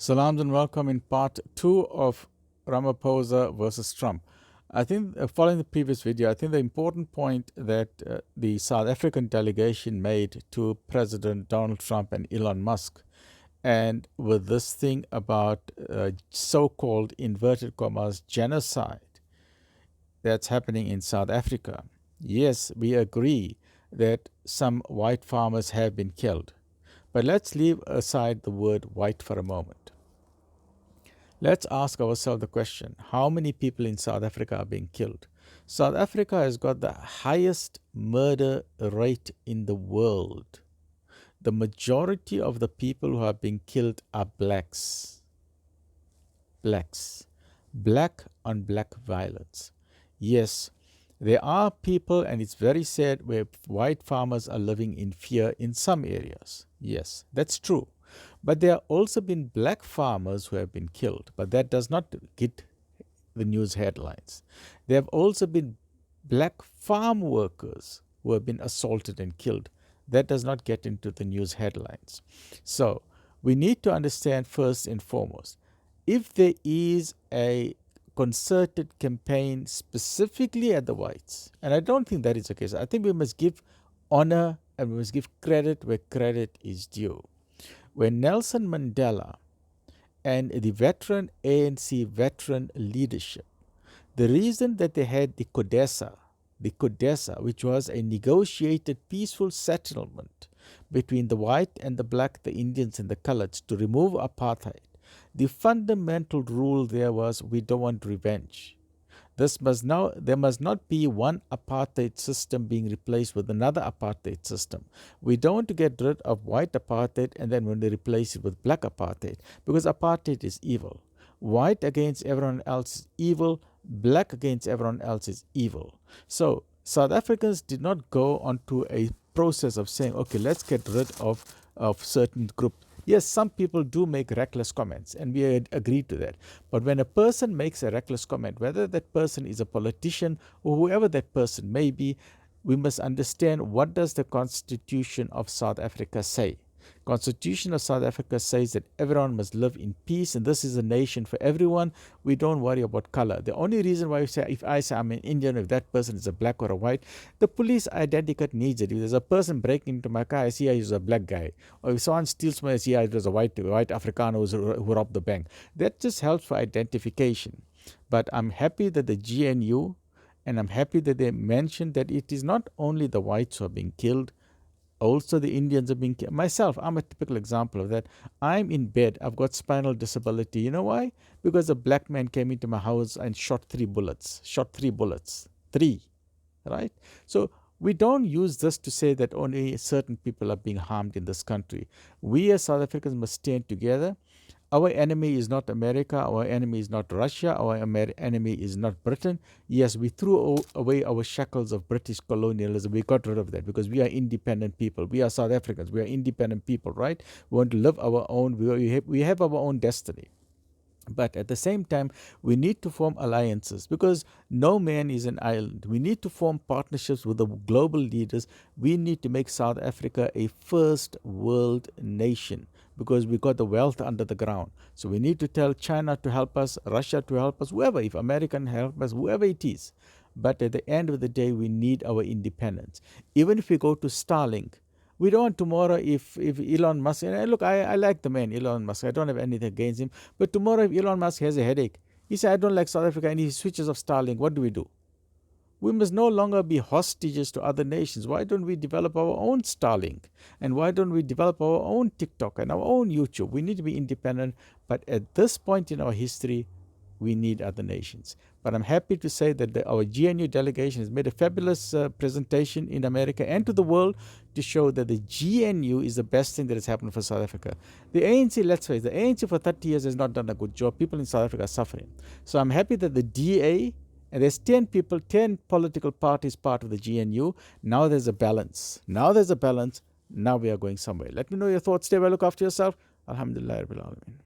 Salams and welcome in part 2 of Ramaphosa versus Trump. I think, following the previous video, I think the important point that the South African delegation made to President Donald Trump and Elon Musk, and with this thing about so-called inverted commas genocide that's happening in South Africa. Yes, we agree that some white farmers have been killed. But let's leave aside the word white for a moment. Let's ask ourselves the question, how many people in South Africa are being killed? South Africa has got the highest murder rate in the world. The majority of the people who are being killed are blacks. Blacks. Black on black violence. Yes, there are people, and it's very sad, where white farmers are living in fear in some areas. Yes, that's true. But there have also been black farmers who have been killed, but that does not get the news headlines. There have also been black farm workers who have been assaulted and killed. That does not get into the news headlines. So we need to understand first and foremost, if there is a concerted campaign specifically at the whites, and I don't think that is the case. I think we must give honor and we must give credit where credit is due. When Nelson Mandela and the veteran ANC veteran leadership, the reason that they had the CODESA, which was a negotiated peaceful settlement between the white and the black, the Indians and the coloreds, to remove apartheid, the fundamental rule there was, we don't want revenge. There must not be one apartheid system being replaced with another apartheid system. We don't want to get rid of white apartheid and then when they replace it with black apartheid, because apartheid is evil. White against everyone else is evil. Black against everyone else is evil. So South Africans did not go onto a process of saying, okay, let's get rid of certain group. Yes, some people do make reckless comments, and we agree to that. But when a person makes a reckless comment, whether that person is a politician or whoever that person may be, we must understand, what does the Constitution of South Africa say? Constitution of South Africa says that everyone must live in peace, and this is a nation for everyone. We don't worry about color. The only reason why we say, if I say I'm an Indian, if that person is a black or a white, the police identity card needs it. If there's a person breaking into my car, I see he's a black guy. Or if someone steals my, I see it was a white Afrikaner who robbed the bank. That just helps for identification. But I'm happy that the GNU, and I'm happy that they mentioned that it is not only the whites who are being killed, also the Indians are being killed. Myself, I'm a typical example of that. I'm in bed. I've got spinal disability. You know why? Because a black man came into my house and shot 3 bullets. Three, right? So we don't use this to say that only certain people are being harmed in this country. We as South Africans must stand together. Our enemy is not America. Our enemy is not Russia. Our enemy is not Britain. Yes, we threw away our shackles of British colonialism. We got rid of that because we are independent people. We are South Africans. We are independent people, right? We want to live our own. We have our own destiny. But at the same time, we need to form alliances because no man is an island. We need to form partnerships with the global leaders. We need to make South Africa a first world nation because we got the wealth under the ground. So we need to tell China to help us, Russia to help us, whoever, if America can help us, whoever it is. But at the end of the day, we need our independence. Even if we go to Starlink, we don't want tomorrow if Elon Musk, and look, I like the man, Elon Musk. I don't have anything against him. But tomorrow if Elon Musk has a headache, he says, I don't like South Africa, and he switches off Starlink, what do? We must no longer be hostages to other nations. Why don't we develop our own Starlink? And why don't we develop our own TikTok and our own YouTube? We need to be independent. But at this point in our history, we need other nations. But I'm happy to say that our GNU delegation has made a fabulous presentation in America and to the world to show that the GNU is the best thing that has happened for South Africa. The ANC, let's face it, the ANC for 30 years has not done a good job. People in South Africa are suffering. So I'm happy that the DA, and there's 10 political parties part of the GNU. Now there's a balance. Now we are going somewhere. Let me know your thoughts. Stay well, look after yourself. Alhamdulillah Rabbil Alameen.